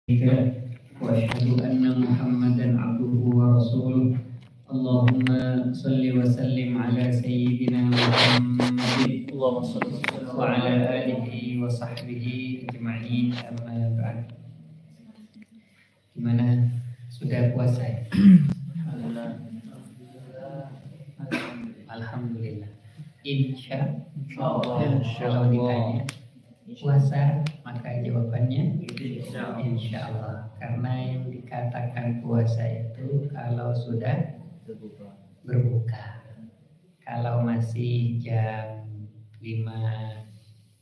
وأشهد أن محمدا عبده ورسوله اللهم صل وسلم على سيدنا محمد وعلى آله وصحبه أجمعين أما بعد. Gimana? Sudah puasa ya? Alhamdulillah. Insya Allah. Kalau ditanya puasa, maka jawabannya insya Allah. Karena yang dikatakan puasa itu kalau sudah berbuka. Kalau masih jam 5,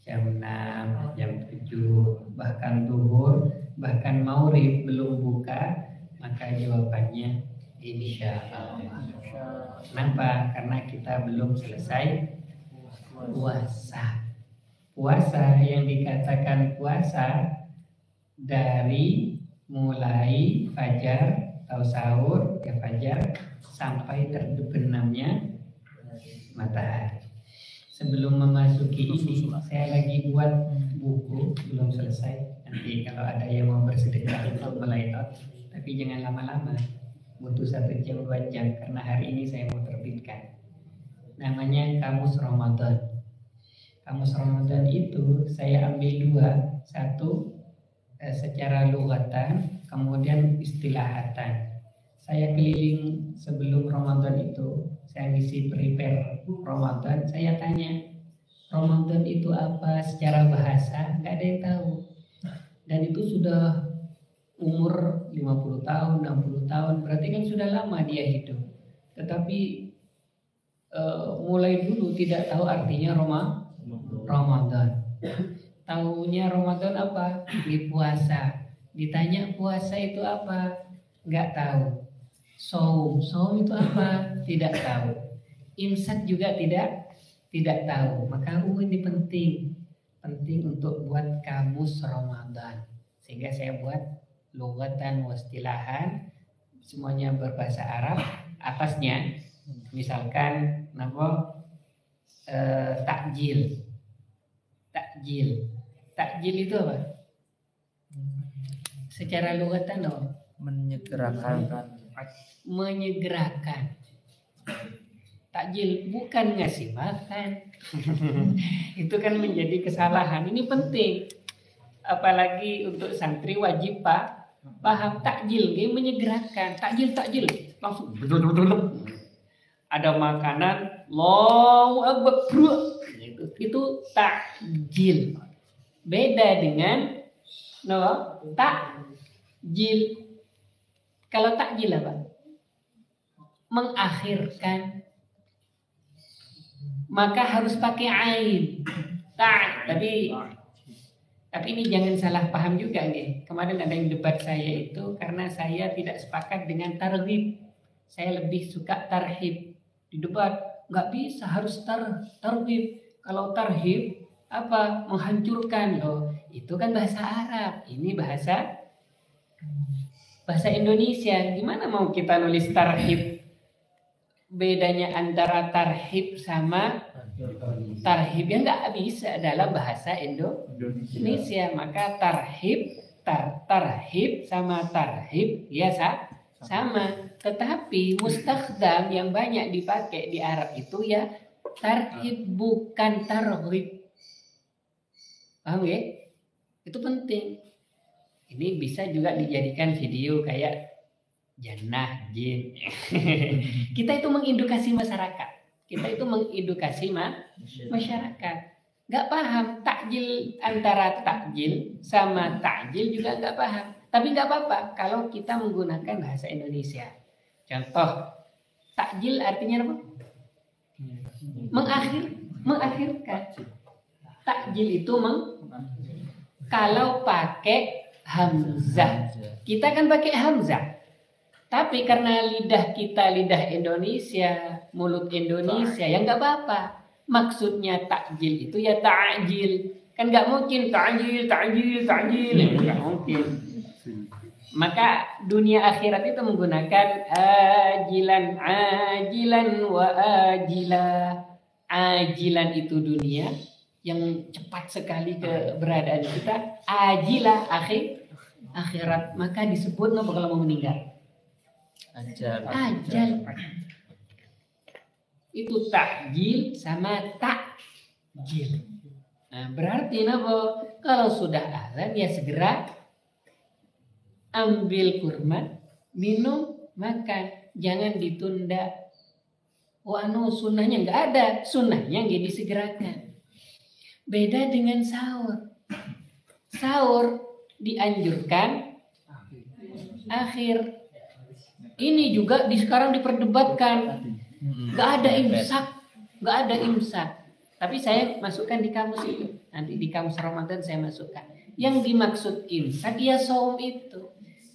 jam 6, jam 7, bahkan zuhur, bahkan maghrib belum buka, maka jawabannya insya Allah. Kenapa? Karena kita belum selesai puasa. Puasa yang dikatakan puasa dari mulai fajar atau sahur ya fajar sampai terbenamnya matahari. Sebelum memasuki ini, saya lagi buat buku, belum selesai. Nanti kalau ada yang mau bersedekah untuk mulai not, tapi jangan lama-lama, butuh 1 jam 2 jam karena hari ini saya mau terbitkan. Namanya Kamus Ramadan. Kamus Ramadan itu saya ambil 2, satu secara lugatan, kemudian istilahatan. Saya keliling sebelum Ramadan itu, saya ngisi prepare Ramadan, saya tanya Ramadan itu apa secara bahasa, nggak ada yang tahu. Dan itu sudah umur 50 tahun, 60 tahun, berarti kan sudah lama dia hidup. Tetapi mulai dulu tidak tahu artinya Ramadan. Tahunya Ramadan apa? Di puasa. Ditanya puasa itu apa? Nggak tahu. Saum itu apa? Tidak tahu. Imsak juga tidak tahu. Maka ini penting untuk buat kamus Ramadan. Sehingga saya buat lugatan wastilahan, semuanya berbahasa Arab. Atasnya misalkan takjil. Takjil itu apa? Secara lugatan apa? Menyegerakan. Takjil bukan ngasih makan. Itu kan menjadi kesalahan. Ini penting. Apalagi untuk santri wajib paham takjil, dia menyegerakan. Takjil langsung ada makanan, Allahu Akbar. Itu takjil. Beda dengan takjil. Kalau takjil apa? Mengakhirkan. Maka harus pakai ain. Tapi ini jangan salah paham juga nih. Kemarin ada yang debat saya itu karena saya tidak sepakat dengan targhib. Saya lebih suka tarhib. Di debat nggak bisa, harus targhib. Kalau tarhib apa? Menghancurkan loh. Itu kan bahasa Arab. Ini bahasa Indonesia. Gimana mau kita nulis tarhib? Bedanya antara tarhib sama tarhib ya nggak bisa dalam bahasa Indonesia. Maka tarhib sama tarhib ya sama. Tetapi mustakhdam yang banyak dipakai di Arab itu ya tarhib, bukan targhib. Paham ya? Itu penting. Ini bisa juga dijadikan video kayak Jannah Jin. Kita itu mengedukasi masyarakat. Masyarakat. Nggak paham takjil, antara takjil sama takjil juga nggak paham. Tapi nggak apa-apa kalau kita menggunakan bahasa Indonesia. Contoh, takjil artinya apa? Mengakhirkan. Takjil itu kalau pakai hamzah. Kita kan pakai hamzah. Tapi karena lidah kita lidah Indonesia, mulut Indonesia, ya nggak apa-apa. Maksudnya takjil itu ya ta'jil. Kan nggak mungkin ta'jil. Nggak mungkin. Maka dunia akhirat itu menggunakan ajilan wa ajilah. Ajilan itu dunia yang cepat sekali keberadaan kita. Ajilah akhirat, maka disebut apa kalau mau meninggal? Ajal. Itu takjil sama takjil. Nah, berarti apa? Kalau sudah azan ya segera ambil kurma, minum, makan, jangan ditunda. Sunnahnya nggak ada, sunnahnya nggak disegerakan. Beda dengan sahur. Sahur dianjurkan akhir. Ini juga sekarang diperdebatkan. Nggak ada imsak. Tapi saya masukkan di kamus itu. Nanti di kamus Ramadan saya masukkan. Yang dimaksud imsak ya saum itu.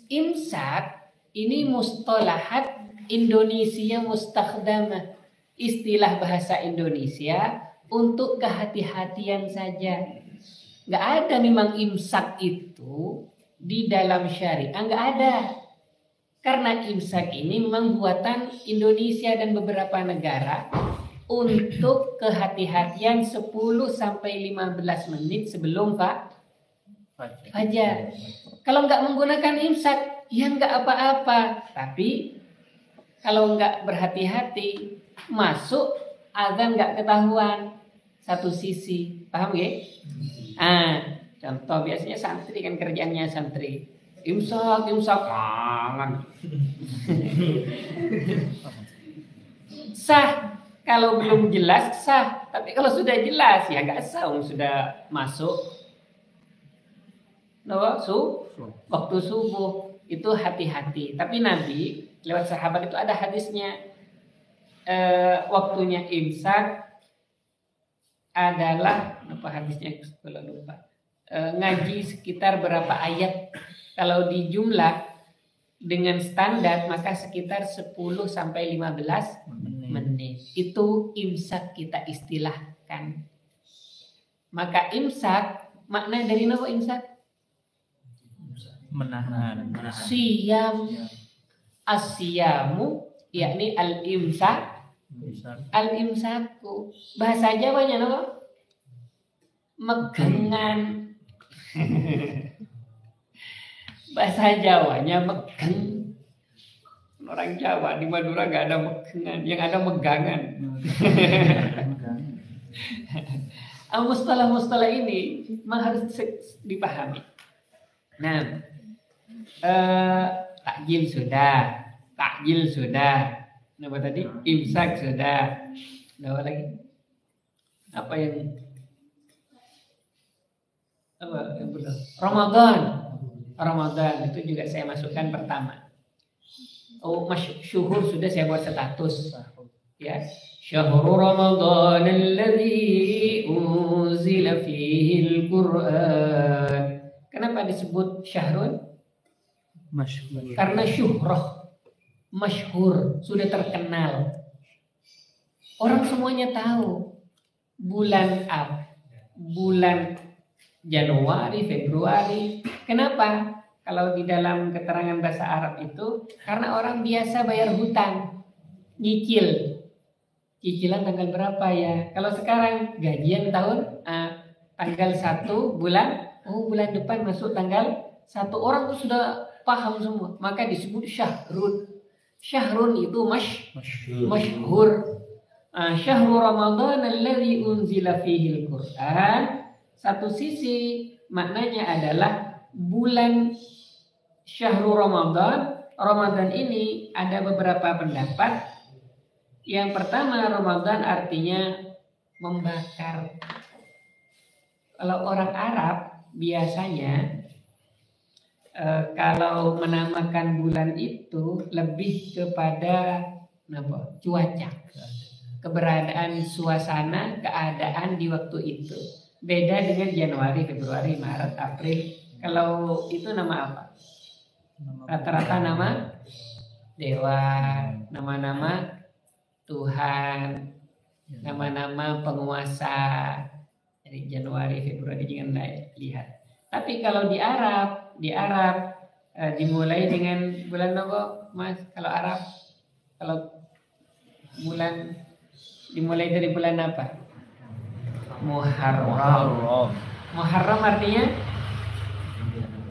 Imsak ini mustalahat Indonesia mustakhdamah. Istilah bahasa Indonesia untuk kehati-hatian saja. Nggak ada memang imsak itu di dalam syariah. Nggak ada. Karena imsak ini memang buatan Indonesia dan beberapa negara untuk kehati-hatian 10-15 menit sebelum fajar. Kalau nggak menggunakan imsak, ya nggak apa-apa. Tapi kalau nggak berhati-hati, masuk azan nggak ketahuan. Satu sisi, paham ya? Contoh biasanya santri kan kerjanya santri. Imsak, kangen. Sah. Kalau belum jelas sah, tapi kalau sudah jelas ya nggak sah, sudah masuk. Waktu subuh itu hati-hati. Tapi Nabi lewat sahabat itu ada hadisnya, waktunya imsak adalah apa hadisnya kalau lupa, ngaji sekitar berapa ayat. Kalau di jumlah dengan standar maka sekitar 10-15 menit. Itu imsak kita istilahkan. Maka imsak, makna dari nama imsak? Menahan. Siyam. Asyamu, yakni al-imsak. Al-imsaku. Bahasa Jawanya apa? Megangan. Bahasa Jawanya megang. Orang Jawa di Madura nggak ada megangan, yang ada megangan. Mustalah-mustalah ini memang harus dipahami. Nah, takjil sudah. Apa tadi? Imsak sudah. Apa lagi? Apa yang benar? Ramadan itu juga saya masukkan pertama. Syuhur sudah saya buat status. Ya, syahrul Ramadan alladzi unzila fihi al-Qur'an. Kenapa disebut syahrun? Masyhur. Karena syuhrah, masyhur, sudah terkenal. Orang semuanya tahu bulan apa? Bulan Januari, Februari. Kenapa? Kalau di dalam keterangan bahasa Arab itu karena orang biasa bayar hutang, nyicil. Cicilan tanggal berapa ya? Kalau sekarang gajian tahun tanggal 1 bulan, bulan depan masuk tanggal 1. Orang itu sudah paham semua. Maka disebut syahrun. Syahrun itu masyhur. Syahrul Ramadan alladzi unzila fihi al-Qur'an. Satu sisi maknanya adalah bulan Syahrul Ramadan ini ada beberapa pendapat. Yang pertama, Ramadan artinya membakar. Kalau orang Arab biasanya kalau menamakan bulan itu lebih kepada cuaca, keberadaan suasana, keadaan di waktu itu. Beda dengan Januari, Februari, Maret, April. Kalau itu nama apa? Rata-rata nama dewa, nama-nama Tuhan, nama-nama penguasa. Jadi Januari, Februari jangan lihat. Tapi kalau di Arab dimulai dengan bulan apa, Mas? Kalau Arab, kalau bulan dimulai dari bulan apa? Muharram. Muharram artinya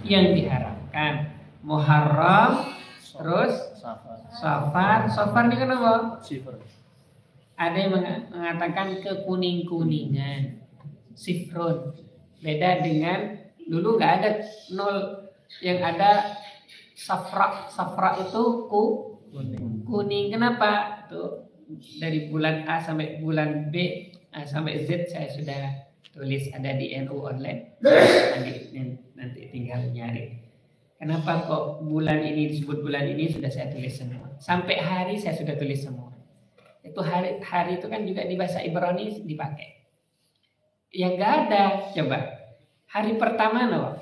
yang diharapkan. Kan Muharram, terus Safar ini kan apa? Ada yang mengatakan kekuning-kuningan, sifrun. Beda dengan dulu nggak ada nol, yang ada safra itu kuning. Kenapa? Tuh dari bulan A sampai bulan B, A sampai Z saya sudah tulis, ada di NU online. Nanti tinggal nyari. Kenapa kok bulan ini disebut bulan ini, sudah saya tulis semua. Sampai hari saya sudah tulis semua. Itu hari itu kan juga di bahasa Ibrani dipakai. Yang nggak ada, coba hari pertama loh,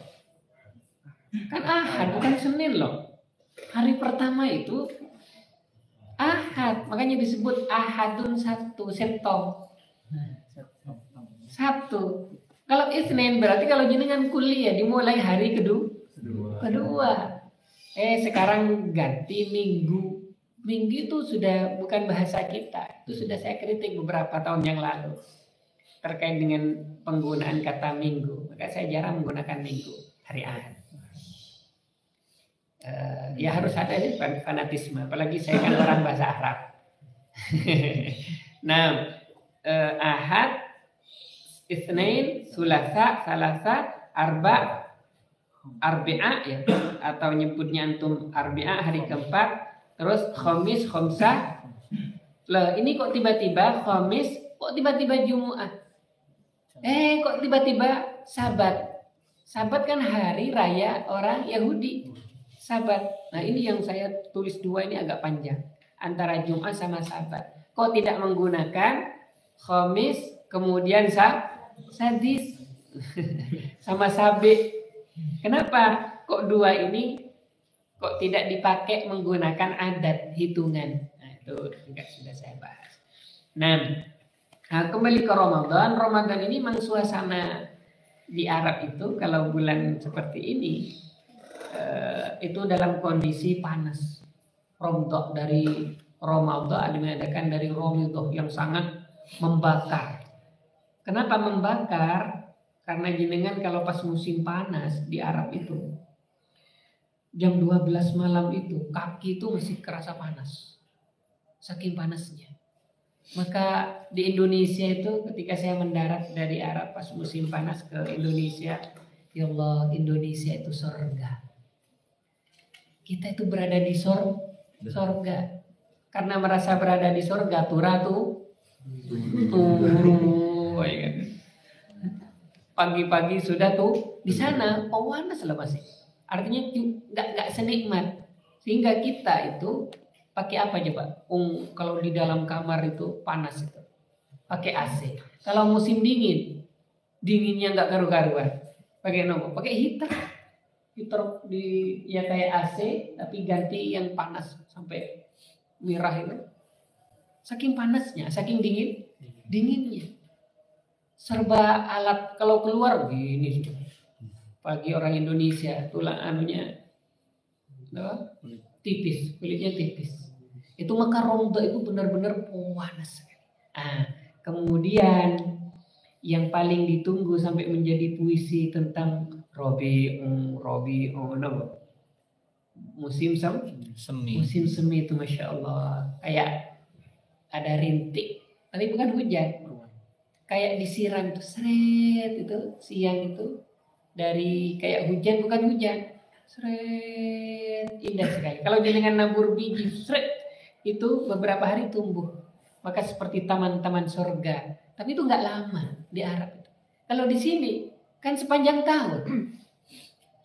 kan Ahad bukan Senin loh. Hari pertama itu Ahad, makanya disebut Ahadun satu. Kalau Isnin berarti kalau jenengan kuliah dimulai hari kedua. Sekarang ganti Minggu. Minggu itu sudah bukan bahasa kita. Itu sudah saya kritik beberapa tahun yang lalu terkait dengan penggunaan kata minggu. Maka saya jarang menggunakan minggu, hari Ahad. Ya harus ada nih fanatisme. Apalagi saya kan orang bahasa Arab. Nah, Ahad, Isnin, Sulasa, Salasa, Arba'a ya, atau nyebutnya antum Arba'a hari keempat. Terus Khamis, Khamsah. Loh, ini kok tiba-tiba Khamis, kok tiba-tiba Jumat? Kok tiba-tiba Sabat? Sabat kan hari raya orang Yahudi. Sabat. Nah, ini yang saya tulis dua ini agak panjang. Antara Jumat sama Sabat. Kok tidak menggunakan Khamis, kemudian Sadis sama Sabi? Kenapa? Kok dua ini kok tidak dipakai menggunakan adat hitungan? Nah, itu juga sudah saya bahas. Nah, kembali ke Ramadan. Ramadan ini memang suasana di Arab itu kalau bulan seperti ini itu dalam kondisi panas. Romdoh dari Ramadan dimengadakan dari Ramadan yang sangat membakar. Kenapa membakar? Karena jenengan kalau pas musim panas di Arab itu jam 12 malam itu kaki itu masih kerasa panas. Saking panasnya. Maka di Indonesia itu ketika saya mendarat dari Arab pas musim panas ke Indonesia, ya Allah, Indonesia itu surga. Kita itu berada di surga. Karena merasa berada di surga, pagi-pagi sudah tuh di sana panas lah masih. Artinya nggak senikmat, sehingga kita itu pakai apa coba? Kalau di dalam kamar itu panas itu pakai AC. Kalau musim dinginnya nggak karu-karuan, pakai nopo? Pakai heater ya kayak AC tapi ganti yang panas sampai merah itu. Saking panasnya, saking dinginnya. Serba alat, kalau keluar gini pagi orang Indonesia tulang kulitnya tipis. Itu maka Ramadan itu benar-benar panas. Kemudian yang paling ditunggu sampai menjadi puisi tentang musim semi. Musim semi itu Masya Allah kayak ada rintik, tapi bukan hujan. Kayak disiram tuh seret itu siang itu. Dari kayak hujan bukan hujan, seret, indah sekali. Kalau jenengan nabur biji seret itu beberapa hari tumbuh, maka seperti taman-taman surga. Tapi itu nggak lama di Arab itu. Kalau di sini kan sepanjang tahun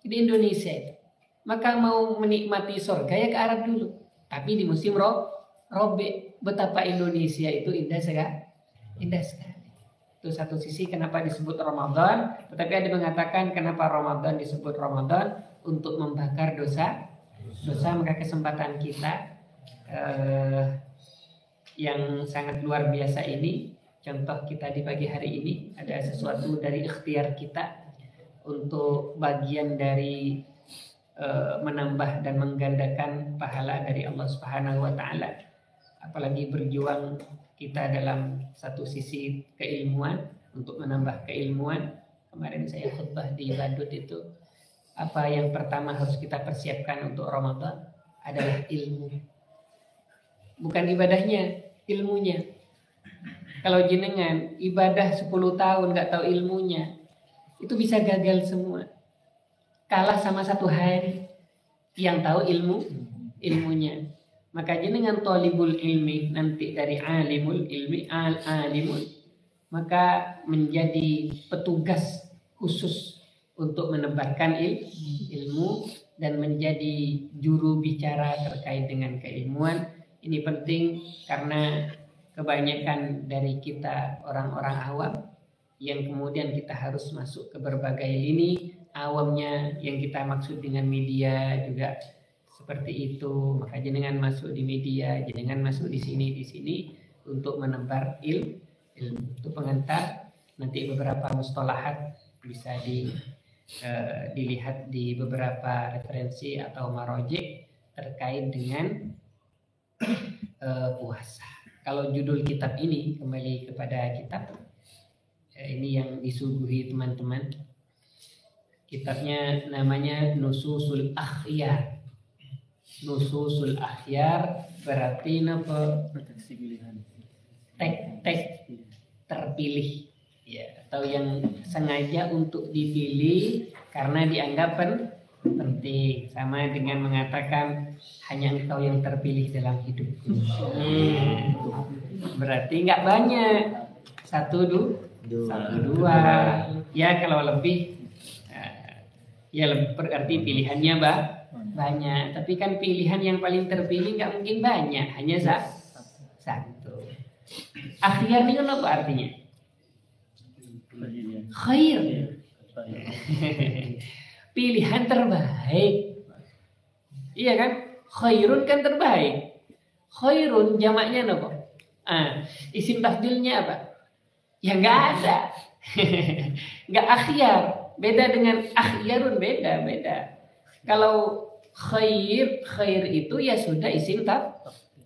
di Indonesia itu. Maka mau menikmati surga ya ke Arab dulu. Tapi di musim robe, betapa Indonesia itu indah sekali. Itu satu sisi kenapa disebut Ramadan, tetapi ada mengatakan kenapa Ramadan disebut Ramadan untuk membakar dosa. Maka kesempatan kita yang sangat luar biasa ini, contoh kita di pagi hari ini ada sesuatu dari ikhtiar kita untuk bagian dari menambah dan menggandakan pahala dari Allah Subhanahu wa taala. Apalagi berjuang kita dalam satu sisi keilmuan untuk menambah keilmuan. Kemarin saya khutbah di Badut itu apa yang pertama harus kita persiapkan untuk Ramadan adalah ilmu. Bukan ibadahnya, ilmunya. Kalau jenengan ibadah 10 tahun nggak tahu ilmunya, itu bisa gagal semua. Kalah sama 1 hari yang tahu ilmunya. Maka jenengan thalibul ilmi nanti dari alimul ilmi alimun, maka menjadi petugas khusus untuk menebarkan ilmu dan menjadi juru bicara terkait dengan keilmuan. Ini penting karena kebanyakan dari kita orang-orang awam yang kemudian kita harus masuk ke berbagai lini. Awamnya yang kita maksud dengan media juga seperti itu. Maka jenengan masuk di media, jenengan masuk di sini untuk menebar ilmu. Itu pengantar. Nanti beberapa mustalahat bisa dilihat di beberapa referensi atau marojik terkait dengan puasa. Kalau judul kitab ini, kembali kepada kitab ini yang disuguhi teman-teman, kitabnya namanya Nususul Akhyar. Nususul Akhyar berarti apa? Tek terpilih, ya, atau yang sengaja untuk dipilih karena dianggap penting. Sama dengan mengatakan hanya engkau yang terpilih dalam hidupku. Berarti nggak banyak, 1, 2. Ya kalau lebih, ya berarti pilihannya banyak. Tapi kan pilihan yang paling terpilih nggak mungkin banyak, hanya 1. Akhyar ini kan apa artinya? Khair. Pilihan terbaik. Iya kan? Khairun kan terbaik. Khairun jamaknya apa? Isim tafdilnya apa? Ya nggak ada. Nggak akhyar. Beda dengan akhyarun, beda. Kalau khair itu ya sudah isim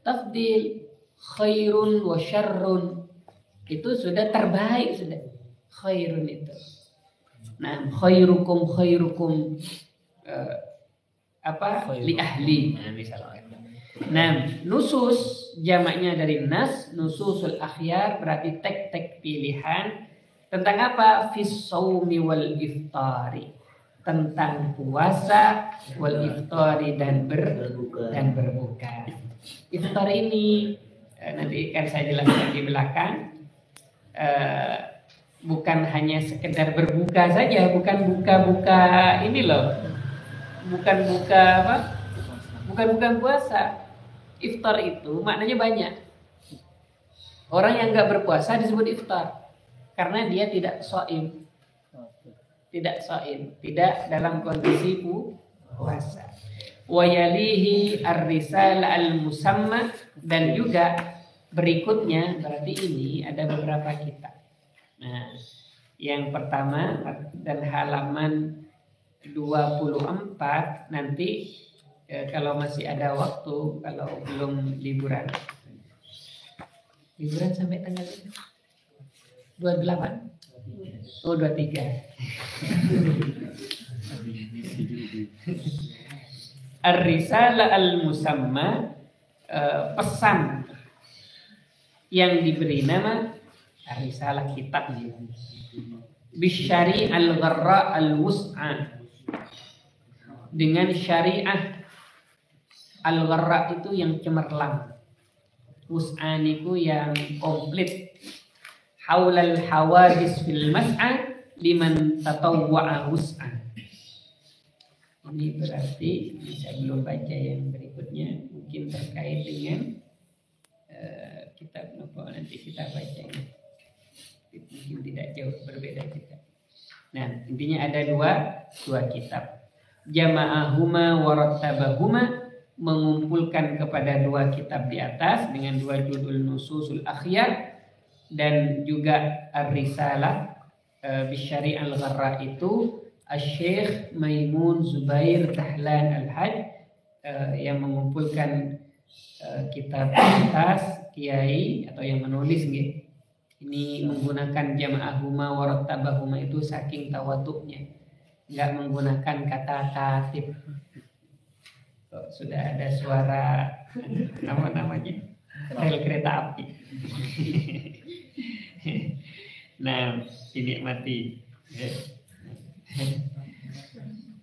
tafdil. Khairun wa syarrun itu sudah terbaik sudah. Khairun itu. Nah, khairukum li ahli. Nah, misalnya. Nah, nusus jamaknya dari nas, nususul akhyar berarti tek pilihan tentang apa? Fis shaumi wal iftari. Tentang puasa wal iftari dan berbuka. Iftar ini nanti akan saya jelaskan di belakang. Bukan hanya sekedar berbuka saja, bukan buka ini loh, bukan buka puasa. Iftar itu maknanya banyak. Orang yang nggak berpuasa disebut iftar karena dia tidak shaim, tidak dalam kondisi puasa. Wayalihi ar-risalah al-musamma, dan juga berikutnya berarti ini ada beberapa kitab. Nah, yang pertama dan halaman 24 nanti kalau masih ada waktu, kalau belum liburan sampai tanggal 28. Oh, 23. Ar-risalah al-musamma, pesan yang diberi nama risalah kitab bisyari al-gharra al-wus'a, dengan syariah al-gharra itu yang cemerlang, wus'an itu yang komplit, haulal hawadis fil mas'a liman tatawwa'a wus'a. Ini berarti saya belum baca yang berikutnya, mungkin terkait dengan kitab apa nanti kita baca ini. Mungkin tidak jauh berbeda kita. Nah, intinya ada dua kitab. Jama'ahuma warattabahuma, mengumpulkan kepada 2 kitab di atas dengan 2 judul Nususul Akhyar dan juga Ar-Risalah bisyari al-gharra itu Asy-Syaikh Maimun Zubair Dahlan Al-Hajj yang mengumpulkan kitab di atas, kiai atau yang menulis gitu. Ini menggunakan jama'ahuma warattabahuma itu saking tawaduknya. nggak menggunakan kata tatib. Kok sudah ada suara apa namanya rel kereta api. Nah, dinikmati.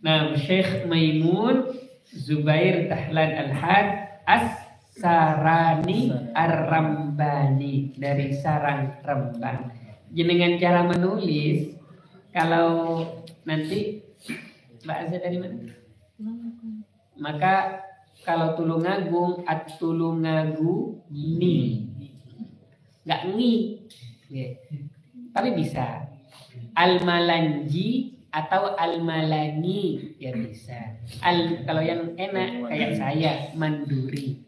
Nah, Syekh Maimun Zubair Dahlan Al-Had As-Sarani Ar-Rambani dari Sarang Rembang. Dengan cara menulis, kalau nanti Mbak Azza dari mana? Maka kalau Tulungagung At-Tulungaguni, nggak ngi, tapi bisa Al-Malanji atau Al-Malani ya bisa. Kalau yang enak kayak saya Manduri.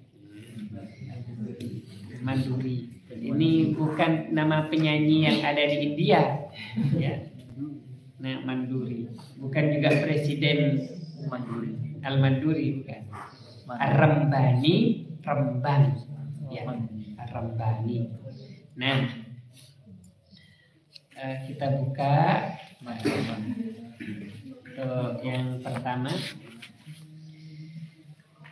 Manduri. Ini bukan nama penyanyi yang ada di India, ya. Nah, Manduri. Bukan juga Presiden Manduri. Al-Manduri bukan. Ar-Rambani, Rembang. Ya, Ar-Rambani. Nah, kita buka yang pertama.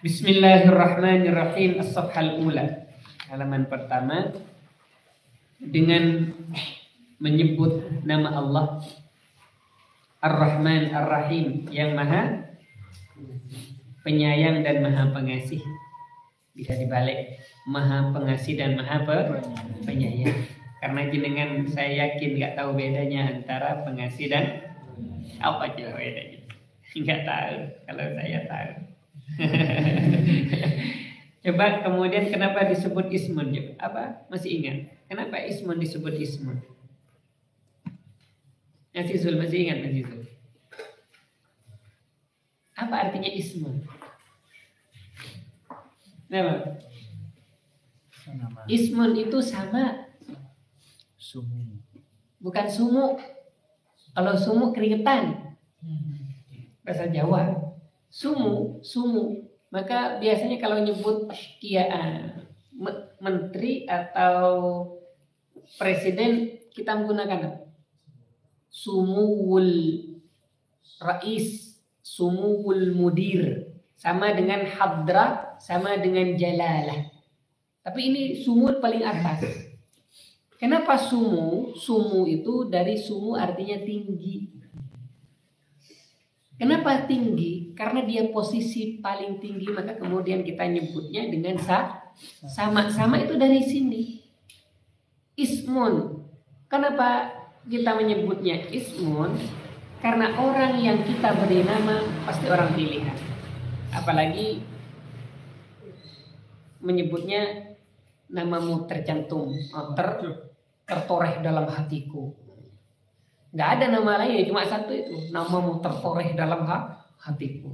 Bismillahirrahmanirrahim. As-Safhal Ula. Halaman pertama, dengan menyebut nama Allah Ar-Rahman Ar-Rahim, yang maha penyayang dan maha pengasih. Bisa dibalik, maha pengasih dan maha penyayang. Karena jenengan saya yakin nggak tahu bedanya antara pengasih dan apa aja bedanya. Nggak tahu, kalau saya tahu. Coba kemudian kenapa disebut ismun? Apa? Masih ingat? Kenapa ismun disebut ismun? Azizul, masih ingat Azizul? Apa artinya ismun? Nama? Ismun itu sama. Sumu. Bukan sumu. Kalau sumu keringetan. Bahasa Jawa. Sumu. Maka biasanya kalau nyebut menteri atau presiden, kita menggunakan sumuwul rais, sumuwul mudir, sama dengan hadra, sama dengan jalalah. Tapi ini sumu paling atas. Kenapa sumu? Sumu itu dari sumu artinya tinggi. Kenapa tinggi? Karena dia posisi paling tinggi, maka kemudian kita nyebutnya dengan sama itu dari sini. Ismun. Kenapa kita menyebutnya ismun? Karena orang yang kita beri nama pasti orang pilihan. Apalagi menyebutnya namamu tercantum, tertoreh dalam hatiku. Nggak ada nama lain, cuma satu itu, namamu tertoreh dalam hatiku.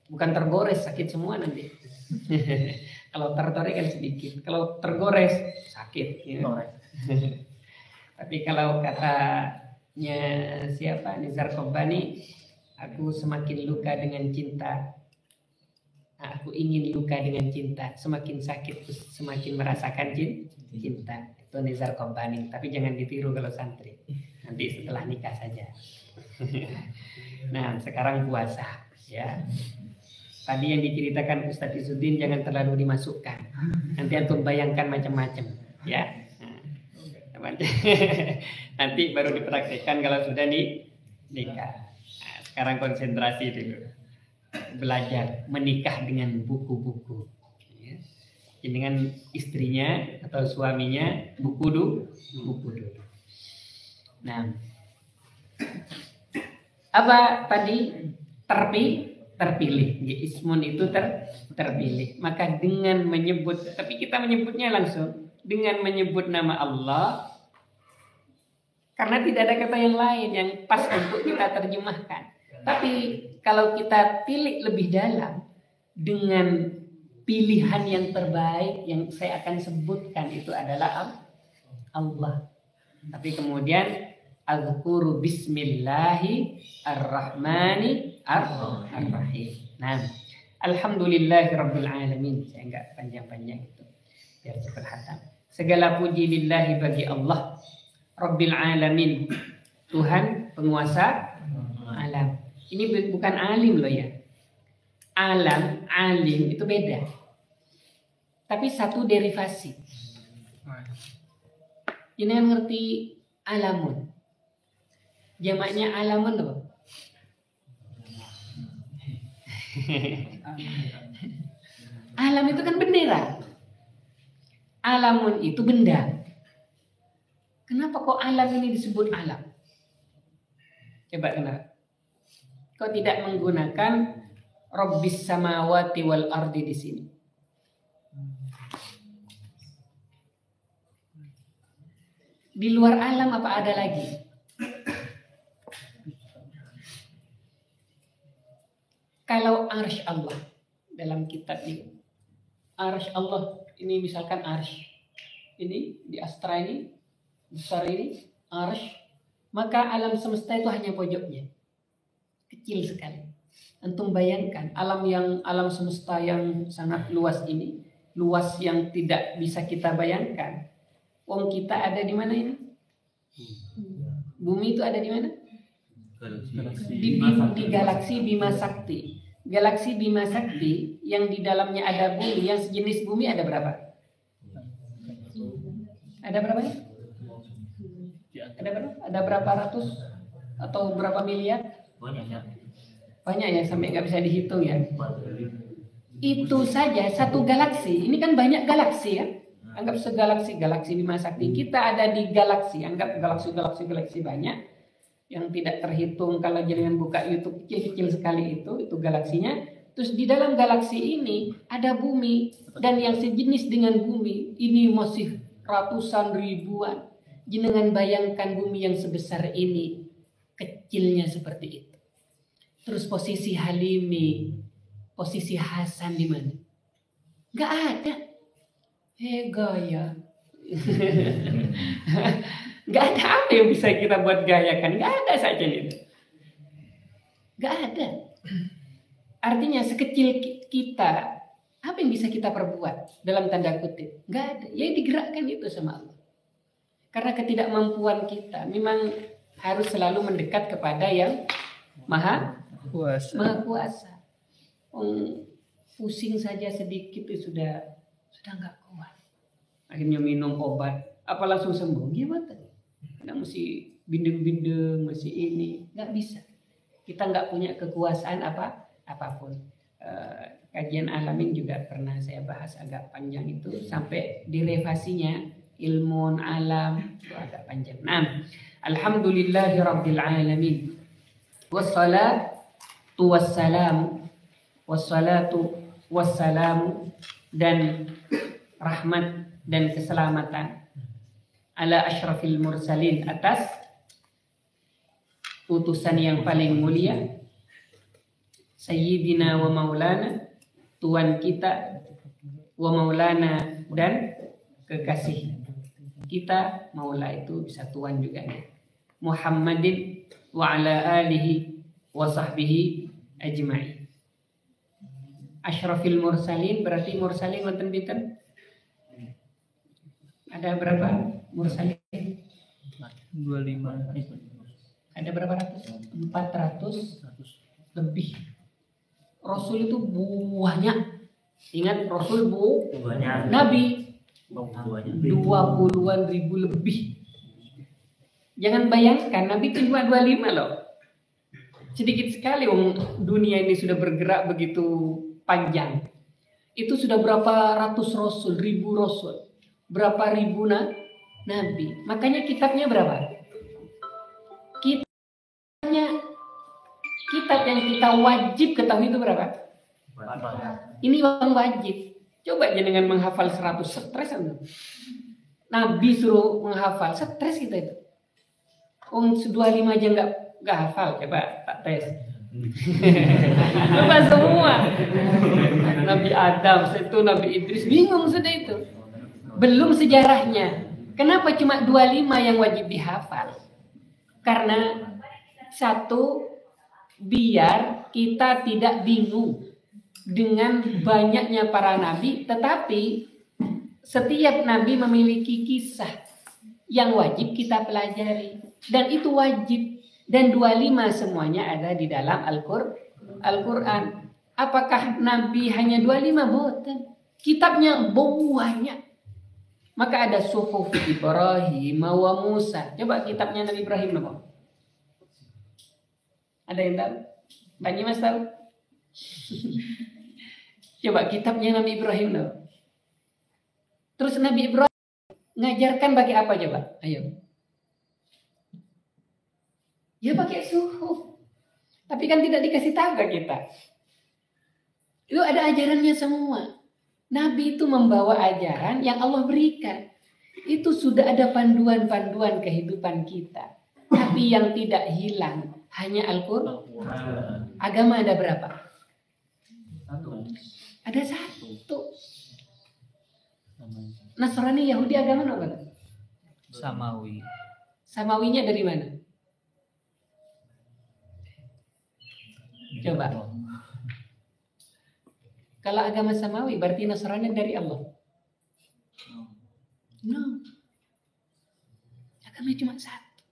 Bukan tergores, sakit semua nanti. Kalau tertoreh kan sedikit, kalau tergores sakit. Ya. Tapi kalau katanya siapa, Nizar Qabbani, aku semakin luka dengan cinta. Aku ingin luka dengan cinta. Semakin sakit, semakin merasakan cinta. Itu Nizar Qabbani. Tapi jangan ditiru kalau santri. Nanti setelah nikah saja. Nah, sekarang puasa, ya. Tadi yang diceritakan Ustadz Izzuddin jangan terlalu dimasukkan. Nanti antum bayangkan macam-macam, ya. Nanti baru dipraktekkan kalau sudah nikah. Nah, sekarang konsentrasi dulu. Belajar menikah dengan buku-buku. Ya. Dengan istrinya atau suaminya buku dulu. Nah, apa tadi? Terpilih. Ismun itu terpilih. Maka dengan menyebut, tapi kita menyebutnya langsung dengan menyebut nama Allah, karena tidak ada kata yang lain yang pas untuk kita terjemahkan. Tapi kalau kita pilih lebih dalam dengan pilihan yang terbaik yang saya akan sebutkan, itu adalah Allah. Tapi kemudian azkuru bismillahi ar-rahmani ar-rahim. Nah, alhamdulillahi rabbil alamin. Saya enggak panjang-panjang itu, biar cepat khatam. Segala puji lillahi bagi Allah, rabbil alamin, Tuhan penguasa alam. Ini bukan alim loh ya. Alam, alim itu beda. Tapi satu derivasi. Ini yang ngerti alamun. Jamaknya alamun loh. Alam itu kan bendera. Alamun itu benda. Kenapa kok alam ini disebut alam? Coba kenapa? Kok tidak menggunakan Rabbis samawati wal ardi di sini? Di luar alam apa ada lagi? Kalau arsy Allah dalam kitab ini, arsy Allah ini misalkan arsy ini di astra ini besar ini arsy, maka alam semesta itu hanya pojoknya, kecil sekali. Antum bayangkan alam semesta yang sangat luas ini, luas yang tidak bisa kita bayangkan. Wong kita ada di mana ini? Bumi itu ada di mana? Di galaksi Bima Sakti. Galaksi Bima Sakti yang di dalamnya ada bumi, yang sejenis bumi ada berapa? Ada berapa? Ada berapa? Ada berapa ratus atau berapa miliar? Banyak ya, sampai nggak bisa dihitung ya. Itu saja satu galaksi. Ini kan banyak galaksi ya. Anggap galaksi Bima Sakti. Kita ada di galaksi. Anggap galaksi banyak yang tidak terhitung. Kalau jaringan buka YouTube kecil-kecil sekali itu galaksinya. Terus di dalam galaksi ini ada bumi, dan yang sejenis dengan bumi ini masih ratusan ribuan. Jangan bayangkan bumi yang sebesar ini kecilnya seperti itu. Terus posisi Halimi, posisi Hasan di mana? Gak ada. Gaya. Gak ada apa yang bisa kita buat gayakan. Gak ada saja itu. Gak ada. Artinya sekecil kita, apa yang bisa kita perbuat dalam tanda kutip? Gak ada. Ya digerakkan itu sama Allah. Karena ketidakmampuan kita memang harus selalu mendekat kepada yang Maha Kuasa. Pusing saja sedikit itu sudah nggak kuat. Akhirnya minum obat, apa langsung sembuh? Gimana? Kadang mesti bindeng-bindeng, mesti ini, nggak bisa. Kita nggak punya kekuasaan apapun. Kajian alamin juga pernah saya bahas agak panjang itu sampai direvasinya ilmu alam itu agak panjang. Nah, alhamdulillahirabbil alamin. Wassalatu wassalamu dan rahmat dan keselamatan ala asyrafil mursalin, atas utusan yang paling mulia, sayyidina wa maulana, tuan kita, wa maulana dan kekasih kita. Maula itu bisa tuan juga ya. Muhammadin wa ala alihi wa sahbihi ajma'in. Asyrafil mursalin berarti mursalin wonten pinten? Ada berapa mursalin? 25. Ada berapa ratus? 400 lebih. Rasul itu banyak. Ingat Rasul banyak. Nabi 20-an ribu lebih. Jangan bayangkan Nabi itu cuma 25 loh. Sedikit sekali dunia ini sudah bergerak begitu panjang. Itu sudah berapa ratus rasul, ribu rasul, berapa ribu nabi. Makanya kitabnya berapa? Kitab yang kita wajib ketahui itu berapa? Ini yang wajib. Coba aja dengan menghafal 100, stres anda. Nabi suruh menghafal, stres kita itu. 25 aja nggak hafal, coba tak tes. Coba semua. Nabi Adam, itu Nabi Idris, bingung sudah itu. Belum sejarahnya. Kenapa cuma 25 yang wajib dihafal? Karena satu, biar kita tidak bingung dengan banyaknya para nabi, tetapi setiap nabi memiliki kisah yang wajib kita pelajari, dan itu wajib. Dan 25 semuanya ada di dalam Al-Quran. Apakah Nabi hanya 25? Bukan. Kitabnya banyak. Maka ada Suhuf Ibrahim wa Musa. Coba kitabnya Nabi Ibrahim apa? Ada yang tahu? Pak Nyimas tahu? Coba kitabnya Nabi Ibrahim tahu. Terus Nabi Ibrahim ngajarkan pakai apa coba? Ayo. Ya pakai suhuf. Tapi kan tidak dikasih tahu ke kita. Itu ada ajarannya semua. Nabi itu membawa ajaran yang Allah berikan. Itu sudah ada panduan-panduan kehidupan kita. Tapi yang tidak hilang hanya Al-Quran. Agama ada berapa? Ada satu. Nasrani, Yahudi agama apa? Samawi. Samawinya dari mana? Coba. Kalau agama Samawi berarti Nasrani dari Allah. No. Agama cuma satu.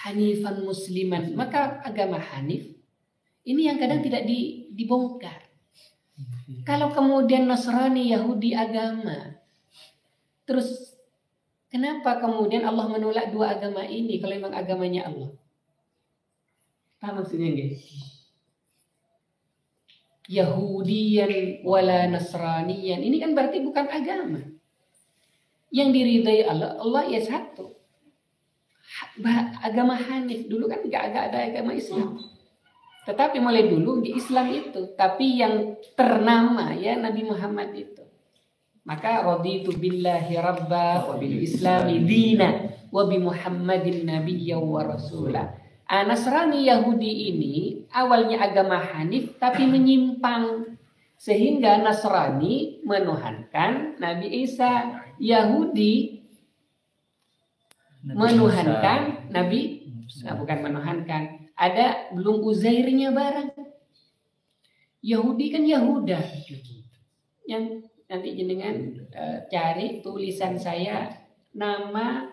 Hanifan musliman. Maka agama Hanif ini yang kadang tidak dibongkar. Kalau kemudian Nasrani, Yahudi agama. Terus kenapa kemudian Allah menolak dua agama ini kalau memang agamanya Allah? Paham maksudnya nggak? Yahudiyan wala Nasraniyan. Ini kan berarti bukan agama. Yang diridai Allah ya satu. Agama Hanif dulu kan nggak ada agama Islam. Tetapi mulai dulu di Islam itu, tapi yang ternama ya Nabi Muhammad itu. Maka raditu billahi rabba wa bil islami dina wa bi Muhammadin nabiyya wa rasula. Nasrani Yahudi ini awalnya agama Hanif tapi menyimpang sehingga Nasrani menuhankan Nabi Isa, Yahudi menuhankan Nabi, bukan menuhankan, ada belum Uzairnya barang. Yahudi kan Yahuda. Yang nanti jenengan cari tulisan saya nama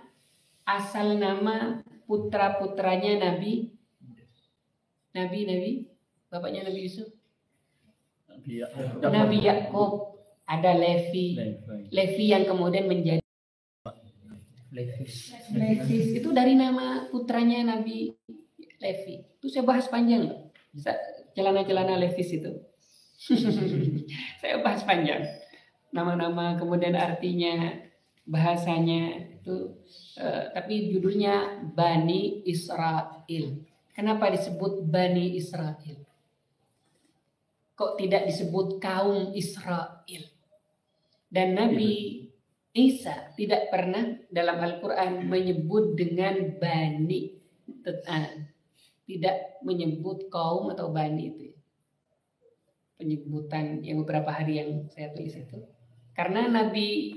asal nama putra-putranya Nabi bapaknya Nabi Yusuf, Nabi Yakub, ada Levi yang kemudian menjadi Levis itu dari nama putranya Nabi Levi. Itu saya bahas panjang loh, celana-celana Levis itu. Saya bahas panjang nama-nama kemudian artinya bahasanya itu. Tapi judulnya Bani Israel. Kenapa disebut Bani Israel? Kok tidak disebut kaum Israel? Dan Nabi Isa tidak pernah dalam Al-Quran menyebut dengan Bani. Tidak menyebut kaum atau Bani itu. Penyebutan yang beberapa hari yang saya tulis itu. Karena Nabi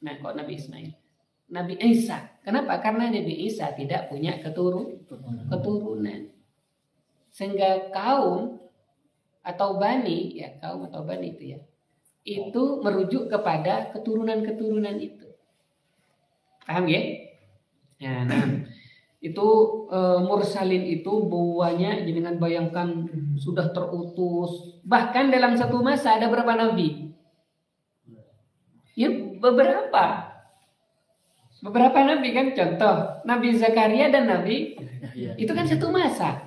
Ismail. Nabi Isa. Kenapa? Karena Nabi Isa tidak punya keturunan. Sehingga kaum atau bani itu ya. Itu merujuk kepada keturunan-keturunan itu. Paham ya? Nah, itu mursalin itu buahnya jangan bayangkan sudah terutus. Bahkan dalam satu masa ada berapa nabi? Ya, beberapa nabi kan, contoh Nabi Zakaria dan Nabi itu kan satu masa.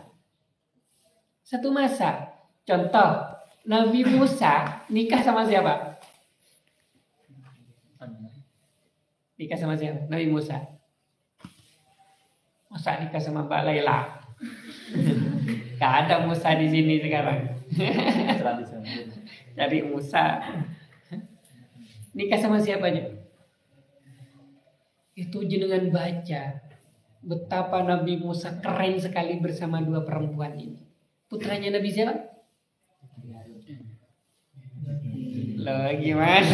Contoh Nabi Musa nikah sama siapa? Nabi Musa. Masa nikah sama Mbak Laila? Gak ada Musa di sini sekarang. Dari Musa nikah sama siapa aja? Itu jenengan baca betapa Nabi Musa keren sekali bersama dua perempuan ini. Putranya Nabi siapa? Loh gimana?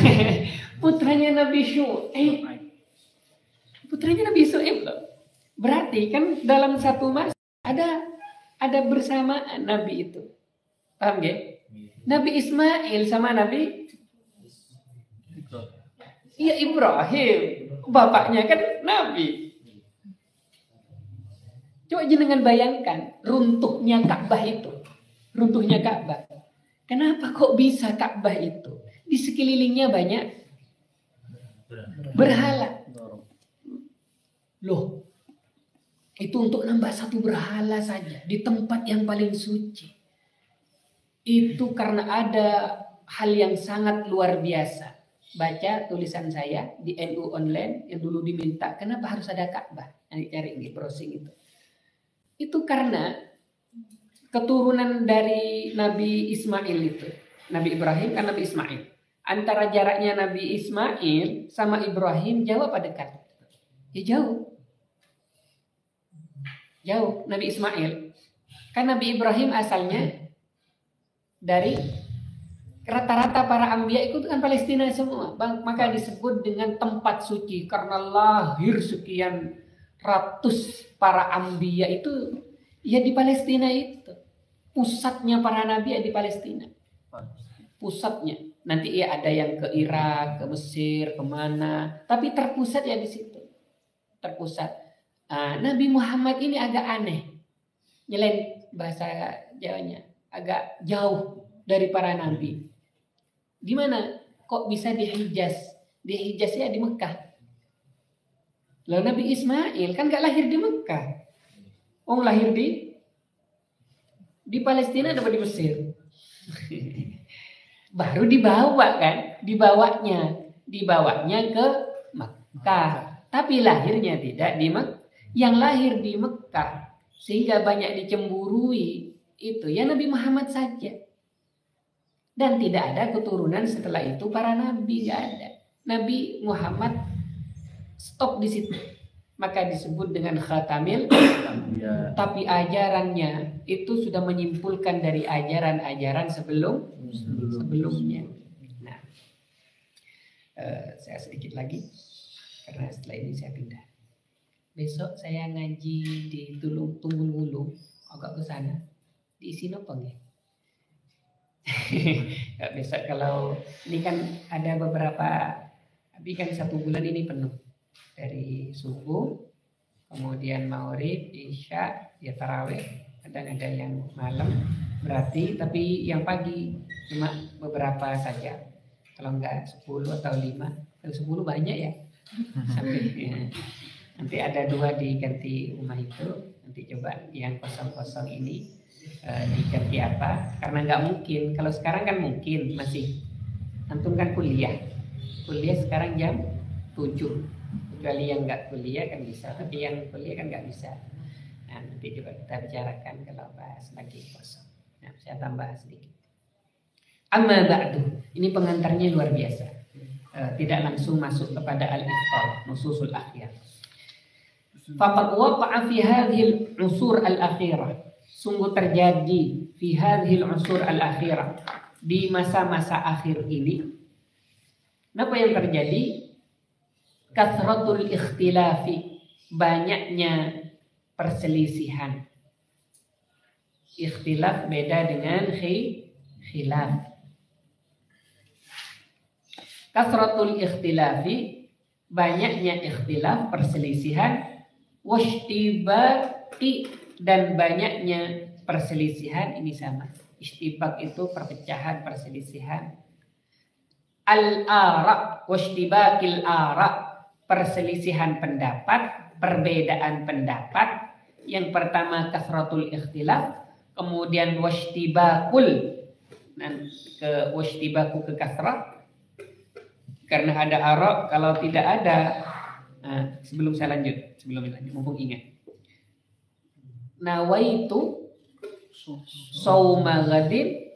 Putranya Nabi Syu'aib. Loh. Berarti kan dalam satu masa ada bersamaan Nabi itu. Paham gak? Nabi Ismail sama Nabi Ibrahim. Bapaknya kan Nabi. Coba jenengan bayangkan runtuhnya Ka'bah itu. Runtuhnya Ka'bah. Kenapa kok bisa Ka'bah itu? Di sekelilingnya banyak berhala. Loh, itu untuk nambah satu berhala saja di tempat yang paling suci. Itu karena ada hal yang sangat luar biasa. Baca tulisan saya di NU Online yang dulu diminta, kenapa harus ada Ka'bah? Nanti cari di browsing itu. Itu karena keturunan dari Nabi Ismail itu. Nabi Ibrahim kan Nabi Ismail. Antara jaraknya Nabi Ismail sama Ibrahim jauh apa dekat? Ya jauh. Jauh Nabi Ismail. Kan Nabi Ibrahim asalnya dari rata-rata para anbiya itu kan Palestina semua. Maka disebut dengan tempat suci karena lahir sekian ratus para anbiya itu ya di Palestina itu. Pusatnya para nabi ya di Palestina. Pusatnya. Nanti ya ada yang ke Irak, ke Mesir, kemana. Tapi terpusat ya di situ. Terpusat. Nabi Muhammad ini agak aneh. Nyelain bahasa Jawanya. Agak jauh dari para nabi. Di mana? Kok bisa di Hijaz? Di Hijaz ya di Mekah. Lalu Nabi Ismail kan gak lahir di Mekah. Lahir di Palestina atau di Mesir. Baru dibawa kan, dibawanya ke Mekah. Tapi lahirnya tidak di Mekah. Yang lahir di Mekah sehingga banyak dicemburui itu ya Nabi Muhammad saja. Dan tidak ada keturunan setelah itu para nabi, gak ada. Nabi Muhammad stop di situ. Maka disebut dengan khatamil. Tapi ajarannya itu sudah menyimpulkan dari ajaran-ajaran sebelumnya. Nah, saya sedikit lagi karena setelah ini saya pindah. Besok saya ngaji di Tunggul Wulu, agak ke sana. Diisi nopeng ya. Besok kalau ini kan ada beberapa, tapi kan 1 bulan ini penuh. Dari subuh, kemudian maghrib, isya, ya tarawih, kadang ada yang malam, berarti tapi yang pagi cuma beberapa saja. Kalau enggak 10 atau 5, kalau 10 banyak ya. Sampai ya. Nanti ada 2 diganti rumah itu, nanti coba yang kosong-kosong ini diganti apa? Karena nggak mungkin, kalau sekarang kan mungkin masih, antum kan kuliah sekarang jam 7. Kecuali yang nggak kuliah kan bisa, tapi yang kuliah kan nggak bisa. Nah, nanti coba kita bicarakan kalau bahas lagi kosong. Nah, saya tambah sedikit. Amma ba'du, ini pengantarnya luar biasa. Tidak langsung masuk kepada al-iftar, nususul akhir. Faqad waqa'a fi hadhil usur al-akhirah. Sungguh terjadi fi hadhil usur al-akhirah, di masa-masa akhir ini. Apa yang terjadi? Kathratul ikhtilafi, banyaknya perselisihan. Ikhtilaf beda dengan khilaf. Kathratul ikhtilafi, banyaknya ikhtilaf, perselisihan. Washtibaqi, dan banyaknya perselisihan, ini sama. Istibaq itu perpecahan, perselisihan. Al-ara' washtibaqil ara', perselisihan pendapat, perbedaan pendapat. Yang pertama kasratul ikhtilaf, kemudian washtibaqul, dan ke washtibaku ke kasrah. Karena ada ara', kalau tidak ada. Nah, sebelum lanjut, mumpung ingat. Nawaitu sauma ghadin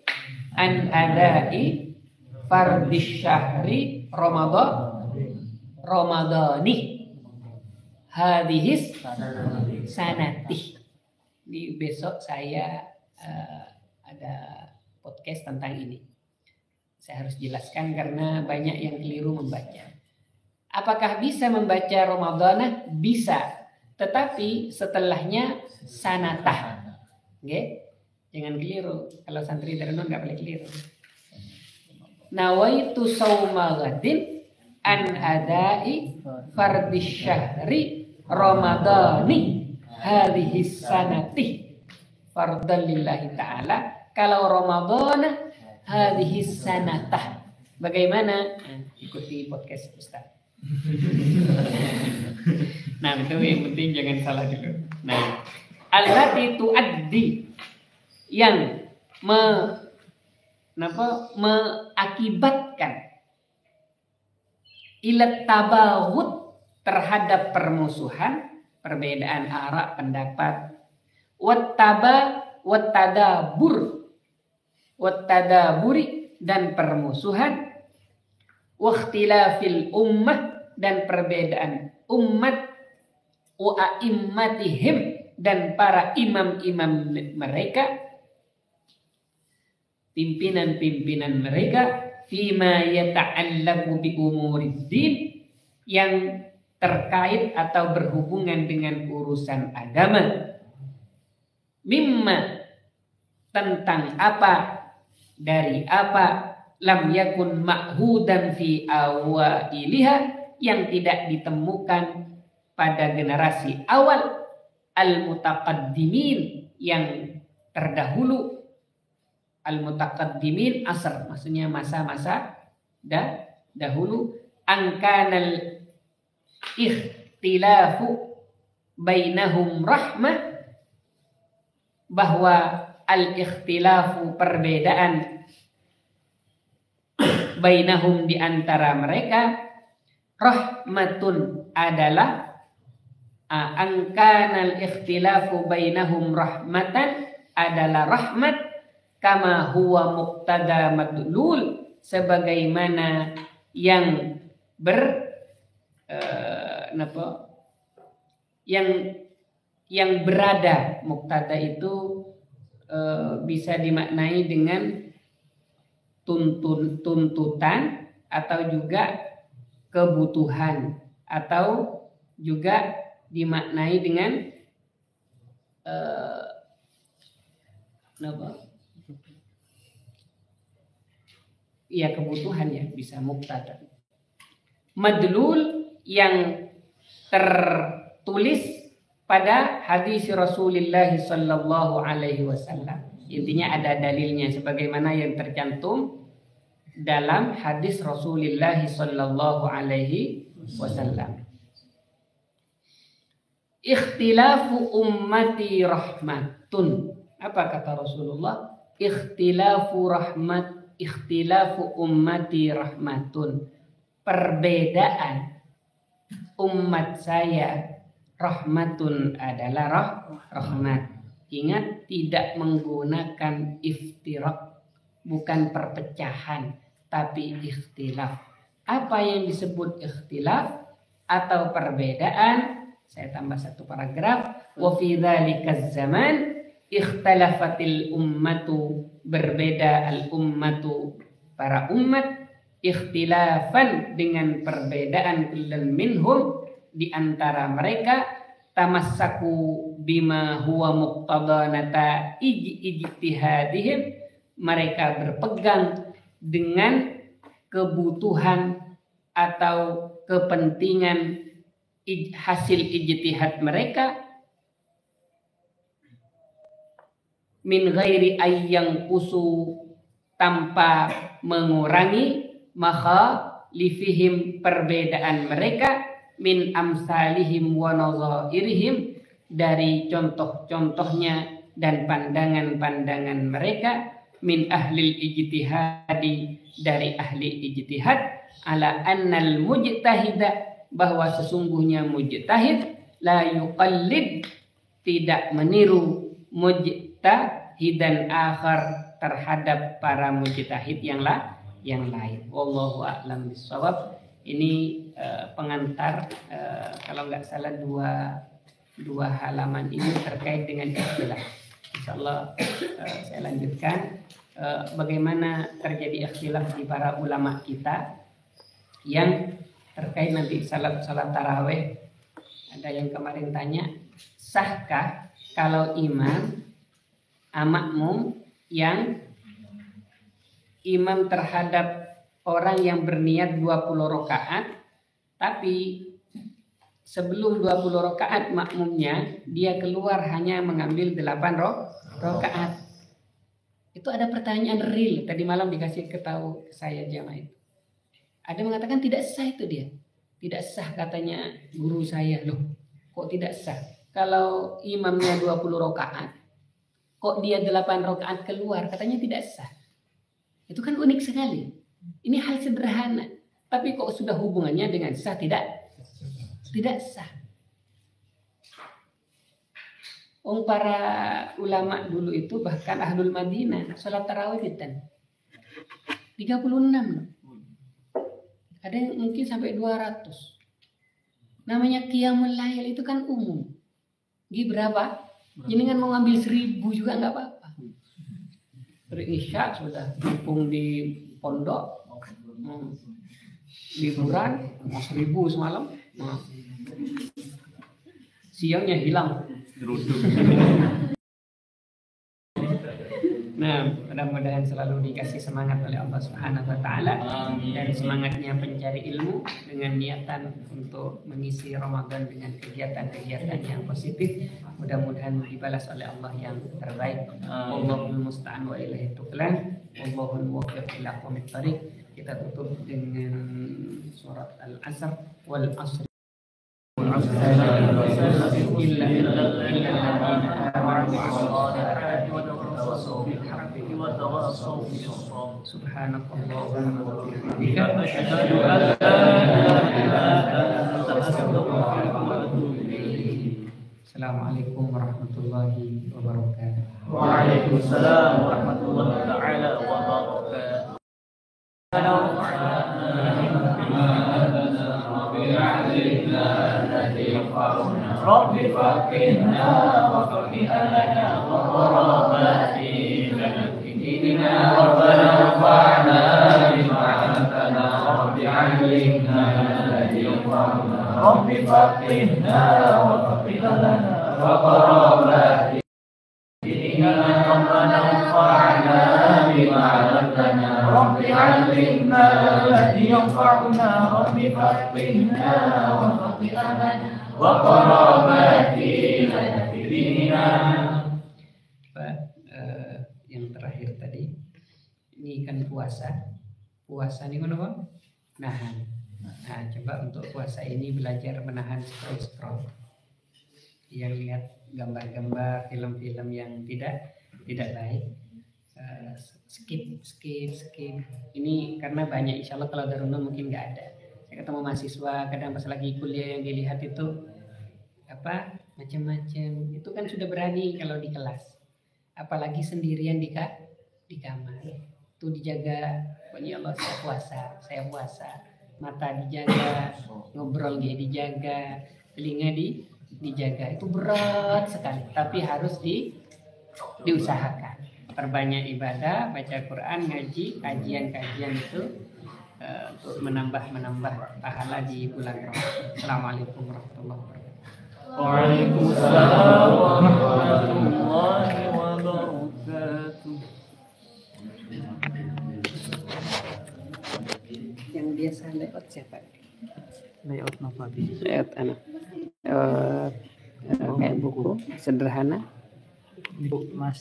an adai fardis syahri ramadani hadihis sanati. Di besok saya ada podcast tentang ini. Saya harus jelaskan karena banyak yang keliru membaca. Apakah bisa membaca Ramadana? Bisa, tetapi setelahnya sanatah. Okay? Jangan keliru. Kalau santri Darun nggak boleh keliru. Nawaitu sauma ghadin an adai fardis syahri ramadani hadhihi sanati fardhan lillahi ta'ala. Kalau Ramadan hadhihi sanatah. Bagaimana? Ikuti podcast Ustaz. Nah, itu yang penting jangan salah dulu. Nah, allati tuaddi yang mengakibatkan ilat tabaghut terhadap permusuhan, perbedaan arah pendapat, wattadaburi dan permusuhan, wakhtilafil ummah dan perbedaan umat, wa a'immatihim dan para imam-imam mereka, pimpinan-pimpinan mereka, fima yata'allaqu bi umuriddin yang terkait atau berhubungan dengan urusan agama, mimma tentang apa, dari apa, lam yakun ma'hudan fi awailiha yang tidak ditemukan pada generasi awal, al-mutaqaddimin yang terdahulu, al-mutaqaddimin asr maksudnya masa-masa dahulu, angkanal ikhtilafu bainahum rahmah, bahwa al-ikhtilafu perbedaan bainahum di antara mereka, rahmatun adalah angkanal ikhtilafu bainahum rahmatan adalah rahmat, kama huwa muqtada madlul sebagaimana yang yang berada. Muqtada itu bisa dimaknai dengan tuntutan atau juga kebutuhan, atau juga dimaknai dengan ya kebutuhan, ya bisa muqtada. Madlul yang tertulis pada hadis Rasulullah sallallahu alaihi wasallam. Intinya ada dalilnya sebagaimana yang tercantum dalam hadis Rasulullah sallallahu alaihi wasallam. Ikhtilafu ummati rahmatun. Apa kata Rasulullah? Ikhtilafu ummati rahmatun. Perbedaan umat saya rahmatun adalah rahmat. Ingat, tidak menggunakan iftirak, bukan perpecahan, tapi ikhtilaf. Apa yang disebut ikhtilaf atau perbedaan? Saya tambah satu paragraf. Wa fi dzalikaz zaman ikhtalafatil ummatu, berbeda al ummatu para umat, ikhtilafan dengan perbedaan kullun minhum di antara mereka, tamassaku bima huwa muqtadanata ijtihadihim, mereka berpegang dengan kebutuhan atau kepentingan hasil ijtihad mereka, min ghairi ayyang kusu, tanpa mengurangi, maka lifihim perbedaan mereka, min amsalihim wa nazairihim dari contoh-contohnya dan pandangan-pandangan mereka, min ahlil ijtihadi dari ahli ijtihad, ala annal mujtahida bahwa sesungguhnya mujtahid, la yuqallid tidak meniru mujtahidan akhar terhadap para mujtahid yang lain. Wallahu a'lam bishawab. Ini pengantar, kalau nggak salah dua halaman ini terkait dengan ikhtilaf. Insyaallah saya lanjutkan bagaimana terjadi ikhtilaf di para ulama kita yang terkait nanti salat tarawih. Ada yang kemarin tanya, sahkah kalau imam makmum yang imam terhadap orang yang berniat 20 rakaat tapi sebelum 20 rakaat makmumnya dia keluar hanya mengambil 8 rakaat. Itu ada pertanyaan real tadi malam dikasih ketahu saya jamaah itu. Ada mengatakan tidak sah itu dia. Tidak sah katanya guru saya. Loh, kok tidak sah? Kalau imamnya 20 rakaat, kok dia 8 rakaat keluar, katanya tidak sah. Itu kan unik sekali. Ini hal sederhana, tapi kok sudah hubungannya dengan sah tidak sah. Para ulama dulu itu bahkan ahlul Madinah sholat tarawih itu 36 loh. Ada yang mungkin sampai 200. Namanya qiyamul lail itu kan umum. Berapa? Jenengan mau ngambil 1000 juga nggak apa-apa. Isya sudah kumpul di pondok, liburan mau 1000 semalam, siangnya hilang. Nah, mudah-mudahan selalu dikasih semangat oleh Allah Subhanahu wa taala dan semangatnya pencari ilmu dengan niatan untuk mengisi Ramadan dengan kegiatan-kegiatan yang positif. Mudah-mudahan dibalas oleh Allah yang terbaik. Allahul musta'an wa ilaihi tuqlan. Wallahul muwaffiq ila aqwamit thariq. Kita tutup dengan surat Al-Asr wal 'asr. Subhanakallahumma wa bihamdika asyhadu an la ilaha illa anta astaghfiruka wa atubu ilaik. Assalamualaikum warahmatullahi wabarakatuh. Waalaikumsalam warahmatullahi taala wabarakatuh. رب فقهنا وفقه لنا وقرباتنا في ديننا ربنا انفعنا بما علمتنا رب علمنا الذي ينفعنا رب فقهنا وفقه لنا وقرباتنا في ديننا ربنا انفعنا بما علمتنا رب علمنا الذي ينفعنا رب فقهنا وفقه لنا yang terakhir tadi ini kan puasa ini apa? Nahan. Nah, coba untuk puasa ini belajar menahan scroll yang lihat gambar-gambar film-film yang tidak baik. Skip ini karena banyak, insya Allah kalau Darunun mungkin nggak ada. Saya ketemu mahasiswa kadang pas lagi kuliah yang dilihat itu macam-macam, itu kan sudah berani kalau di kelas, apalagi sendirian di kamar. Itu dijaga, pokoknya Allah, saya puasa, mata dijaga, ngobrol dia dijaga, telinga dijaga. Itu berat sekali, tapi harus diusahakan. Perbanyak ibadah, baca Quran, ngaji, kajian itu untuk menambah pahala di bulan Ramadan. Assalamualaikum warahmatullahi wabarakatuh. Waalaikumsalam warahmatullahi wabarakatuh. Yang biasa layout siapa? Layout apa? Layout anak. Kayak buku sederhana. Mas